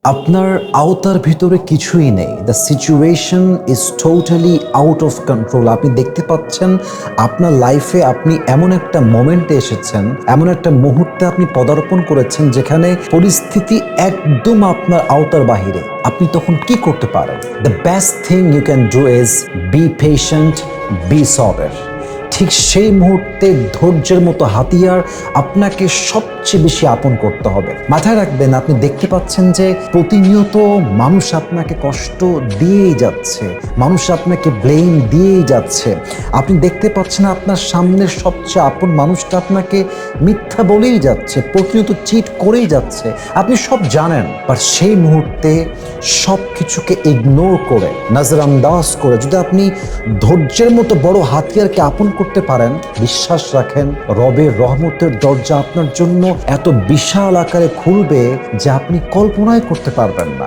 আপনার আওতার ভিতরে কিছুই নেই। The situation is totally out of control. আপনি দেখতে পাচ্ছেন আপনার লাইফে আপনি এমন একটা মোমেন্টে এসেছেন, এমন একটা মুহূর্তে আপনি পদার্পণ করেছেন যেখানে পরিস্থিতি একদম আপনার আওতার বাহিরে। আপনি তখন কি করতে পারেন? The best thing you can do is be patient, be সবার। ঠিক সেই মুহূর্তে ধৈর্যের মতো হাতিয়ার আপনাকে সবচেয়ে বেশি আপন করতে হবে। মাথায় রাখবেন, আপনি দেখতে পাচ্ছেন যে প্রতিনিয়ত মানুষ আপনাকে কষ্ট দিয়েই যাচ্ছে, মানুষ আপনাকে ব্লেম দিয়েই যাচ্ছে। আপনি দেখতে পাচ্ছেন আপনার সামনের সবচেয়ে আপন মানুষটা আপনাকে মিথ্যা বলেই যাচ্ছে, প্রতিনিয়ত চিট করেই যাচ্ছে। আপনি সব জানেন, বাট সেই মুহূর্তে সব কিছুকে ইগনোর করে, নজরআন্দাজ করে যদি আপনি ধৈর্যের মতো বড় হাতিয়ারকে আপন করতে পারেন, বিশ্বাস রাখেন রবের রহমতের দরজা আপনার জন্য এত বিশাল আকারে খুলবে যে আপনি কল্পনাই করতে পারবেন না।